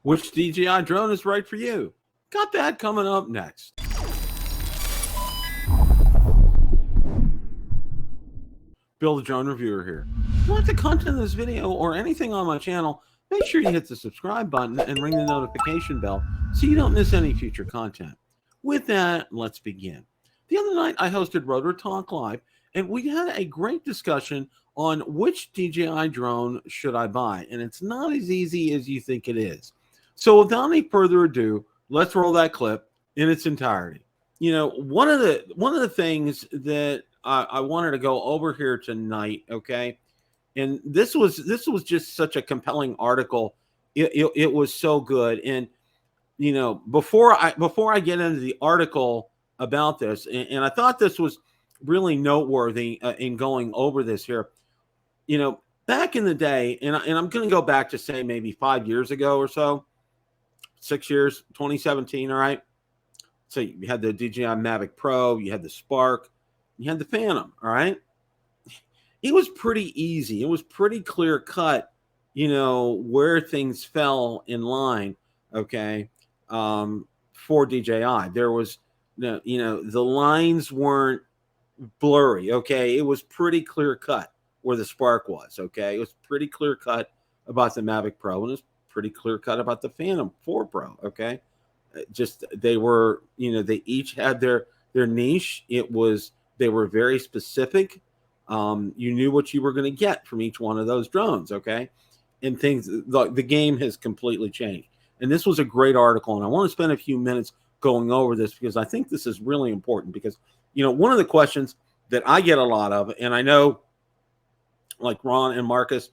Which DJI drone is right for you? Got that coming up next. Bill the Drone Reviewer here. If you like the content of this video or anything on my channel, make sure you hit the subscribe button and ring the notification bell so you don't miss any future content. With that, let's begin. The other night, I hosted Rotor Talk Live, and we had a great discussion on which DJI drone should I buy, and it's not as easy as you think it is. So without any further ado, let's roll that clip in its entirety. You know, one of the things that I wanted to go over here tonight, okay, and this was just such a compelling article. It was so good, and you know, before I get into the article about this, and I thought this was really noteworthy in going over this here. You know, back in the day, and I'm going to go back to say maybe 5 years ago or so, 6 years, 2017. All right. So you had the DJI Mavic Pro, you had the Spark, you had the Phantom. All right. It was pretty easy. It was pretty clear cut, you know, where things fell in line. Okay. For DJI, there was, you know, the lines weren't blurry. Okay. It was pretty clear cut where the Spark was. Okay. It was pretty clear cut about the Mavic Pro, and it was pretty clear cut about the Phantom 4 Pro. Okay. Just, they were, you know, they each had their niche. They were very specific. You knew what you were going to get from each one of those drones. Okay. And the game has completely changed. And this was a great article, and I want to spend a few minutes going over this because I think this is really important because, you know, one of the questions that I get a lot of, and I know like Ron and Marcus,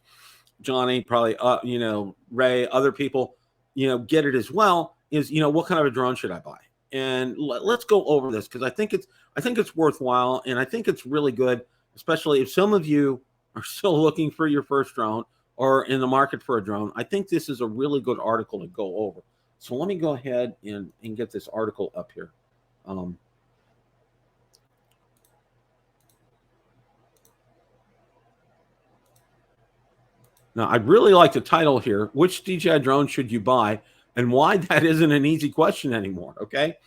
Johnny, probably, you know, Ray, other people, you know, get it as well, is, you know, what kind of a drone should I buy? And let's go over this because I think it's worthwhile, and I think it's really good, especially if some of you are still looking for your first drone or in the market for a drone. I think this is a really good article to go over. So let me go ahead and get this article up here. Now, I'd really like the title here, which DJI drone should you buy, and why that isn't an easy question anymore, okay?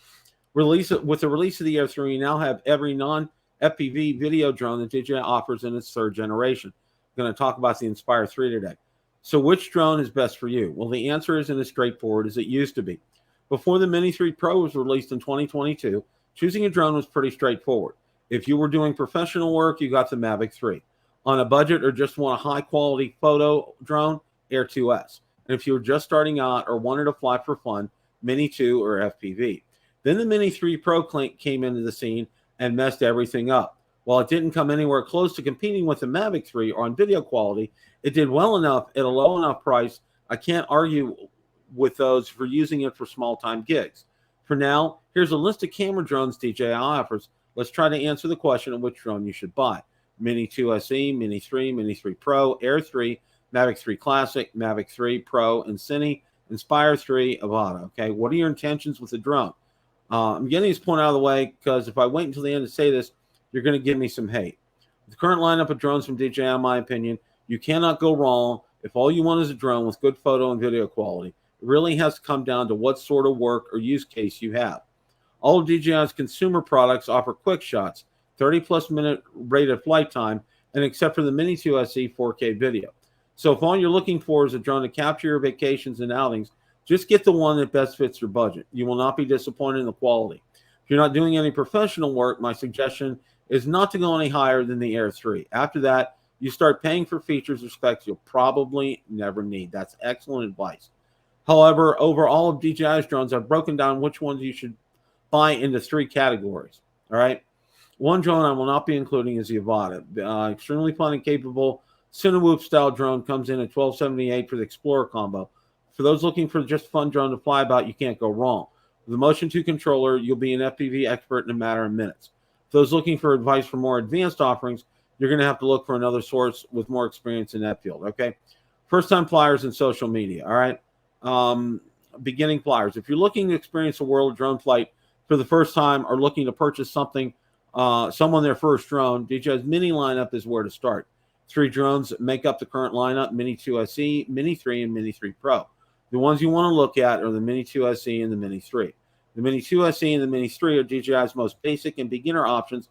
With the release of the Air 3, you now have every non-FPV video drone that DJI offers in its third generation. I'm going to talk about the Inspire 3 today. So which drone is best for you? Well, the answer isn't as straightforward as it used to be. Before the Mini 3 Pro was released in 2022, choosing a drone was pretty straightforward. If you were doing professional work, you got the Mavic 3. On a budget or just want a high-quality photo drone, Air 2S. And if you were just starting out or wanted to fly for fun, Mini 2 or FPV. Then the Mini 3 Pro came into the scene and messed everything up. While it didn't come anywhere close to competing with the Mavic 3 on video quality, it did well enough at a low enough price. I can't argue with those for using it for small-time gigs. For now, here's a list of camera drones DJI offers. Let's try to answer the question of which drone you should buy. Mini 2 SE, Mini 3, Mini 3 Pro, Air 3, Mavic 3 Classic, Mavic 3 Pro, and Cine, Inspire 3, Avata. Okay, what are your intentions with the drone? I'm getting this point out of the way because if I wait until the end to say this, you're going to give me some hate. The current lineup of drones from DJI, in my opinion, you cannot go wrong if all you want is a drone with good photo and video quality. It really has to come down to what sort of work or use case you have. All of DJI's consumer products offer quick shots, 30-plus minute rated flight time, and except for the Mini 2 SE 4K video. So if all you're looking for is a drone to capture your vacations and outings, just get the one that best fits your budget. You will not be disappointed in the quality. If you're not doing any professional work, my suggestion is not to go any higher than the Air 3. After that, you start paying for features or specs you'll probably never need. That's excellent advice. However, over all of DJI's drones, I've broken down which ones you should buy into 3 categories. All right. One drone I will not be including is the Avata. Extremely fun and capable Cinewhoop style drone comes in at $1278 for the Explorer combo. For those looking for just a fun drone to fly about, you can't go wrong. With the Motion 2 controller, you'll be an FPV expert in a matter of minutes. For those looking for advice for more advanced offerings, you're going to have to look for another source with more experience in that field, okay? First-time flyers and social media, all right? Beginning flyers. If you're looking to experience a world of drone flight for the first time or looking to purchase someone their first drone, DJI's Mini lineup is where to start. 3 drones make up the current lineup, Mini 2 SE, Mini 3, and Mini 3 Pro. The ones you want to look at are the Mini 2 SE and the Mini 3. The Mini 2 SE and the Mini 3 are DJI's most basic and beginner options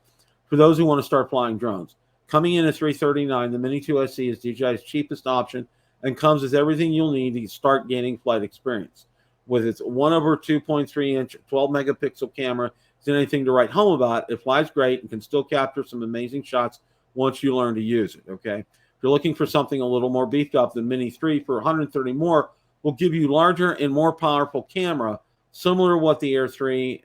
for those who want to start flying drones. Coming in at $339, the Mini 2 SE is DJI's cheapest option and comes with everything you'll need to start gaining flight experience. With its 1/2.3-inch 12-megapixel camera, is anything to write home about. It flies great and can still capture some amazing shots once you learn to use it, okay? If you're looking for something a little more beefed up, the Mini 3 for $130 more will give you larger and more powerful camera, similar to what the Air 3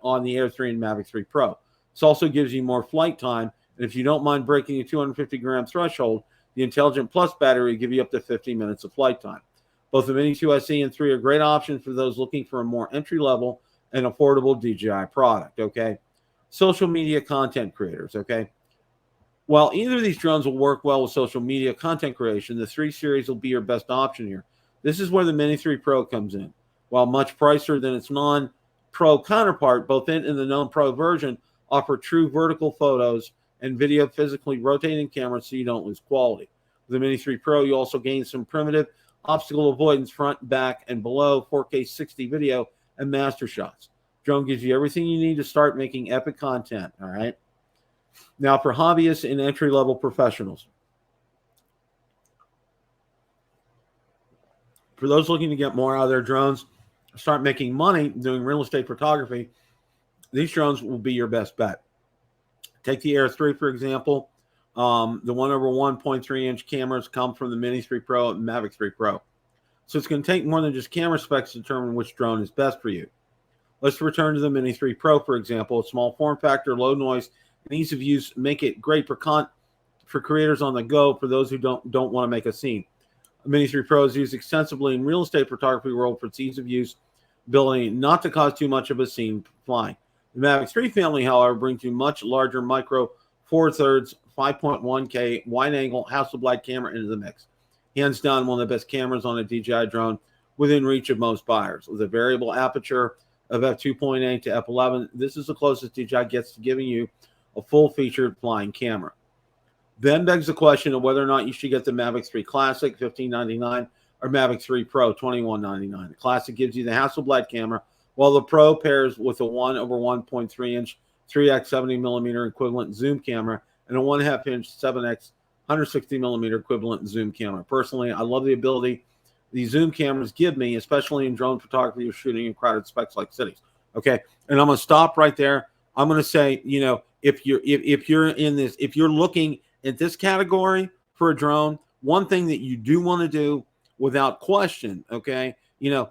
on the Air 3 and Mavic 3 Pro. This also gives you more flight time, and if you don't mind breaking the 250-gram threshold, the Intelligent Plus battery will give you up to 50 minutes of flight time. Both the Mini 2 SE and 3 are great options for those looking for a more entry-level and affordable DJI product, okay? Social media content creators, okay? While either of these drones will work well with social media content creation, the 3 series will be your best option here. This is where the Mini 3 Pro comes in. While much pricier than its non-Pro counterpart, both it and the non-Pro version offer true vertical photos and video physically rotating cameras so you don't lose quality. With the Mini 3 Pro, you also gain some primitive obstacle avoidance front, back, and below 4K 60 video and master shots. Drone gives you everything you need to start making epic content, all right? Now for hobbyists and entry-level professionals. For those looking to get more out of their drones, start making money doing real estate photography, these drones will be your best bet. Take the Air 3, for example. The 1/1.3-inch cameras come from the Mini 3 Pro and Mavic 3 Pro. So it's going to take more than just camera specs to determine which drone is best for you. Let's return to the Mini 3 Pro, for example. Small form factor, low noise, and ease of use make it great for creators on the go, for those who don't want to make a scene. The Mini 3 Pro is used extensively in real estate photography world for its ease of use, ability not to cause too much of a scene flying. The Mavic 3 family, however, brings you much larger micro 4/3 5.1K wide-angle Hasselblad camera into the mix. Hands down, one of the best cameras on a DJI drone within reach of most buyers. With a variable aperture of f2.8 to f11, this is the closest DJI gets to giving you a full-featured flying camera. Then begs the question of whether or not you should get the Mavic 3 Classic, $1599, or Mavic 3 Pro, $2199. The Classic gives you the Hasselblad camera, while the Pro pairs with a 1/1.3-inch 3x 70mm equivalent zoom camera and a 1/2-inch 7x 160mm equivalent zoom camera. Personally, I love the ability these zoom cameras give me, especially in drone photography or shooting in crowded specs like cities. Okay, and I'm going to stop right there. I'm going to say, you know, if you're looking at this category for a drone, one thing that you do want to do without question, okay, you know,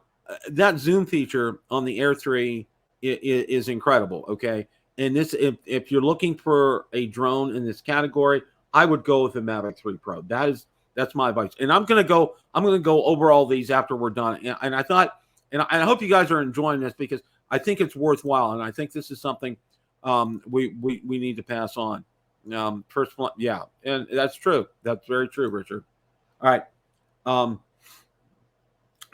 that zoom feature on the Air 3 is incredible, okay? And this, if you're looking for a drone in this category, I would go with the Mavic 3 Pro. That's my advice. And I'm gonna go over all these after we're done. And I thought, and I hope you guys are enjoying this, because I think it's worthwhile, and I think this is something we need to pass on. First one, yeah, and that's true. That's very true, Richard. All right.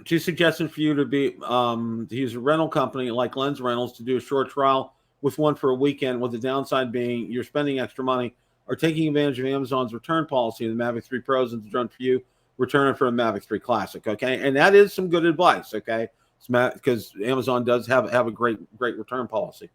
2 suggestions for you to use a rental company like Lens Rentals to do a short trial with one for a weekend, with the downside being you're spending extra money, or taking advantage of Amazon's return policy. The Mavic 3 Pros is the drone for you. Return it for a Mavic 3 Classic, okay? And that is some good advice, okay? Because Amazon does have a great return policy.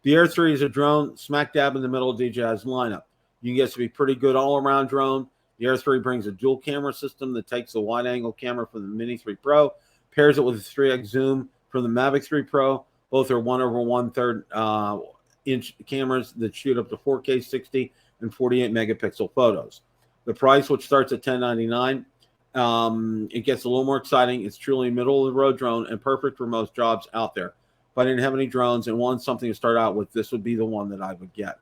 The Air 3 is a drone smack dab in the middle of DJI's lineup. You can get to be pretty good all-around drone. The Air 3 brings a dual camera system that takes the wide-angle camera from the Mini 3 Pro, pairs it with a 3x zoom from the Mavic 3 Pro. Both are 1/1/3 inch cameras that shoot up to 4K 60 and 48 megapixel photos. The price, which starts at $1099, it gets a little more exciting. It's truly a middle-of-the-road drone and perfect for most jobs out there. If I didn't have any drones and wanted something to start out with, this would be the one that I would get.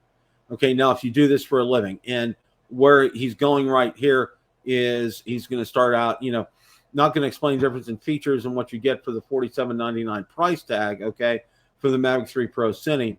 Okay, now if you do this for a living, and where he's going right here is he's going to start out, you know, not going to explain the difference in features and what you get for the $47.99 price tag, okay, for the Mavic 3 Pro Cine,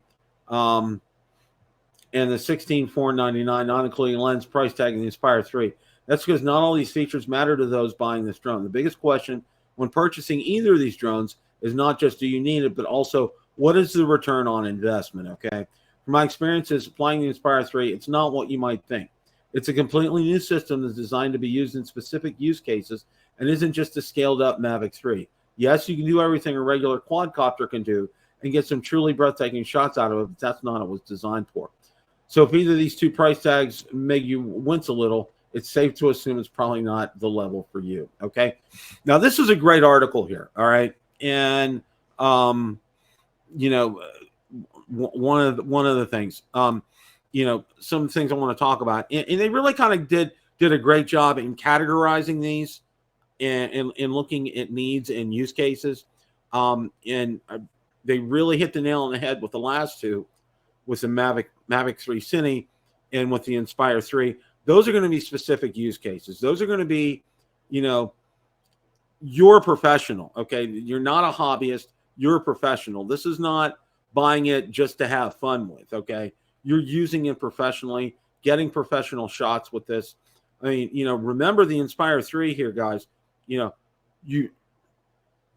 and the $16,499, not including lens price tag, and the Inspire 3. That's because not all these features matter to those buying this drone. The biggest question when purchasing either of these drones is not just do you need it, but also what is the return on investment, okay? From my experiences flying the Inspire 3, it's not what you might think. It's a completely new system that's designed to be used in specific use cases and isn't just a scaled up Mavic 3. Yes, you can do everything a regular quadcopter can do and get some truly breathtaking shots out of it, but that's not what it was designed for. So if either of these two price tags make you wince a little, it's safe to assume it's probably not the level for you. Okay. Now, this is a great article here. All right. And, you know, one of the things, you know, some things I want to talk about, and they really kind of did a great job in categorizing these and looking at needs and use cases. And they really hit the nail on the head with the last two, with the Mavic 3 Cine and with the Inspire 3. Those are going to be specific use cases. Those are going to be, you know, you're a professional, okay? You're not a hobbyist. You're a professional. This is not buying it just to have fun with, okay? You're using it professionally, getting professional shots with this. I mean, you know, remember the Inspire 3 here, guys. You know,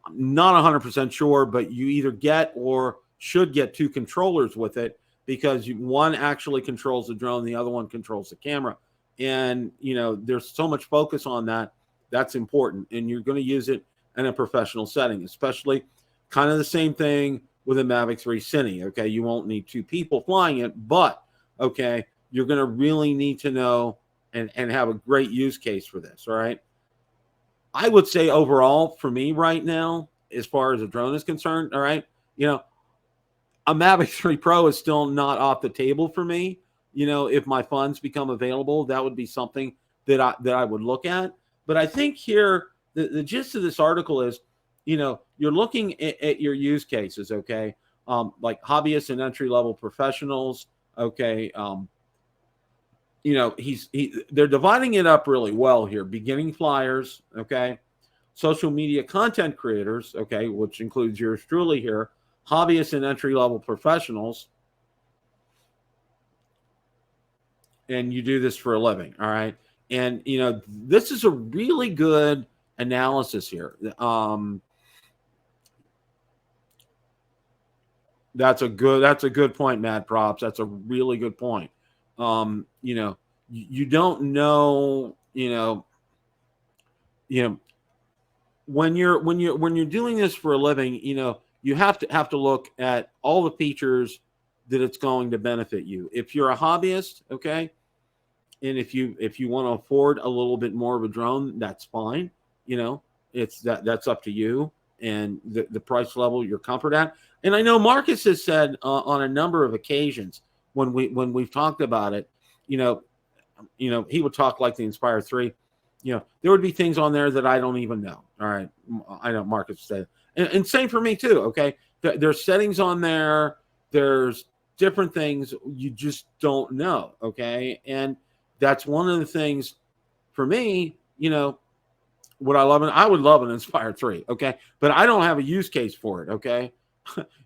I'm not 100% sure, but you either get or should get two controllers with it, because one actually controls the drone, the other one controls the camera. And, you know, there's so much focus on that. That's important. And you're going to use it in a professional setting, especially kind of the same thing with a Mavic 3 Cine. Okay. You won't need two people flying it, but okay, you're going to really need to know and have a great use case for this. All right. I would say overall for me right now, as far as a drone is concerned, all right, you know, a Mavic 3 Pro is still not off the table for me. You know, if my funds become available, that would be something that I would look at. But I think here, the gist of this article is, you know, you're looking at your use cases, okay? Like hobbyists and entry-level professionals, okay? You know, they're dividing it up really well here. Beginning flyers, okay? Social media content creators, okay, which includes yours truly here. Hobbyists and entry-level professionals. And you do this for a living, all right? And, you know, this is a really good analysis here. That's a good point, Mad Props. That's a really good point. You know, you don't know, you know, when you're doing this for a living, you know, you have to look at all the features that it's going to benefit you. If you're a hobbyist, okay, and if you want to afford a little bit more of a drone, that's fine. You know, that's up to you and the price level you're comfort at. And I know Marcus has said on a number of occasions when we've talked about it, you know, he would talk like the Inspire 3. You know, there would be things on there that I don't even know. All right, I know Marcus said, and same for me too. Okay, there's settings on there. There's different things you just don't know. Okay, and that's one of the things for me, you know, what I would love an Inspire 3, okay? But I don't have a use case for it, okay?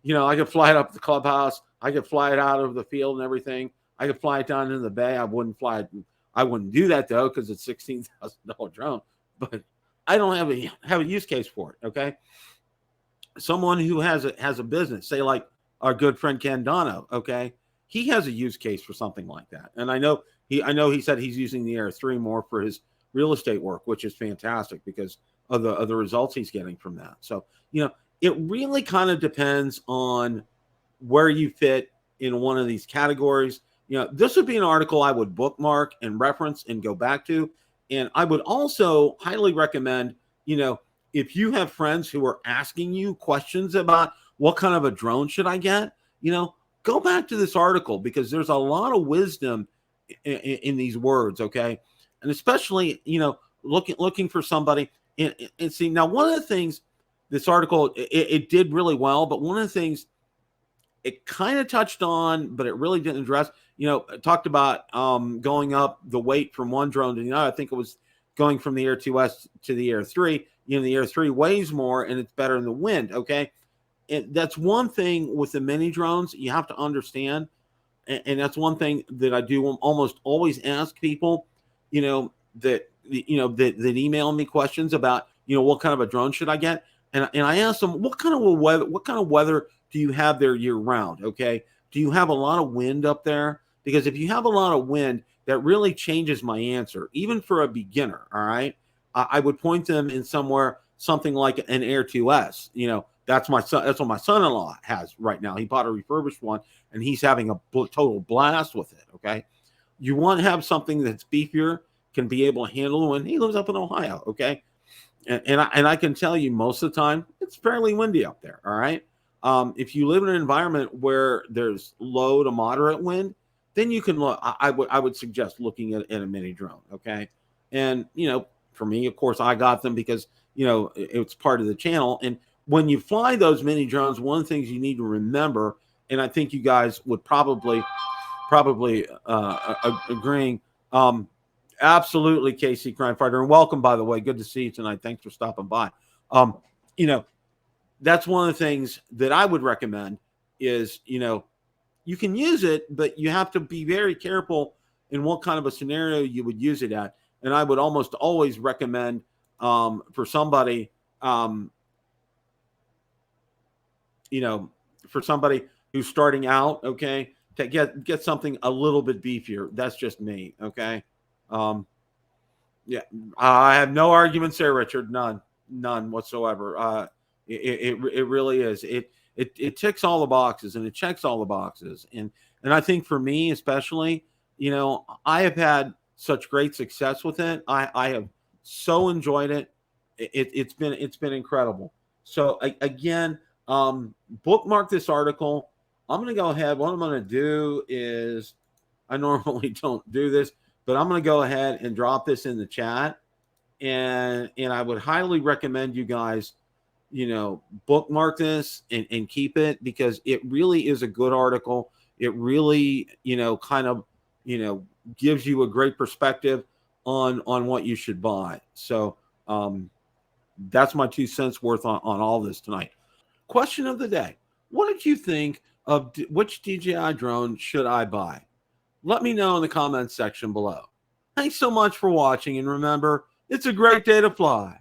You know, I could fly it up the clubhouse. I could fly it out of the field and everything. I could fly it down into the bay. I wouldn't do that, though, because it's $16,000 drone. But I don't have a use case for it, okay? Someone who has a business, say like our good friend Ken Dono, okay? He has a use case for something like that. And I know he said he's using the Air 3 more for his real estate work, which is fantastic because of the results he's getting from that. So, you know, it really kind of depends on where you fit in one of these categories. You know, this would be an article I would bookmark and reference and go back to. And I would also highly recommend, you know, if you have friends who are asking you questions about what kind of a drone should I get, you know, go back to this article because there's a lot of wisdom in these words, okay? And especially, you know, looking for somebody and see. Now, one of the things this article, it did really well, but one of the things it kind of touched on, but it really didn't address, you know, it talked about going up the weight from one drone to the other. I think it was going from the Air 2S to the Air 3. You know, the Air 3 weighs more and it's better in the wind, okay? And that's one thing with the mini drones you have to understand. And that's one thing that I do almost always ask people, you know, that email me questions about, you know, what kind of a drone should I get? And I ask them, what kind of weather do you have there year round? Okay. Do you have a lot of wind up there? Because if you have a lot of wind, that really changes my answer, even for a beginner. All right. I would point them in something like an Air 2S. That's my son. That's what my son-in-law has right now. He bought a refurbished one, and he's having a total blast with it. Okay, you want to have something that's beefier, can be able to handle the wind. He lives up in Ohio. Okay, and I can tell you most of the time it's fairly windy up there. All right, if you live in an environment where there's low to moderate wind, then you can look. I would suggest looking at a mini drone. Okay, and for me, of course, I got them because it's part of the channel. And when you fly those mini drones, one of the things you need to remember, and I think you guys would probably agreeing. Absolutely, Casey Crime Fighter, and welcome, by the way. Good to see you tonight. Thanks for stopping by. That's one of the things that I would recommend is, you can use it, but you have to be very careful in what kind of a scenario you would use it at. And I would almost always recommend for somebody, for somebody who's starting out, okay, to get something a little bit beefier. That's just me, okay? Yeah, I have no arguments there, Richard. None whatsoever. It really is. It ticks all the boxes, and it checks all the boxes. And I think for me especially, I have had such great success with it. I have so enjoyed it. It's been incredible. So again, bookmark this article. I'm going to go ahead. What I'm going to do is, I normally don't do this, but I'm going to go ahead and drop this in the chat. And I would highly recommend you guys, bookmark this and keep it, because it really is a good article. It really, gives you a great perspective on what you should buy. So that's my 2 cents worth on all this tonight. Question of the day. What did you think of which DJI drone should I buy? Let me know in the comments section below. Thanks so much for watching, and remember, it's a great day to fly.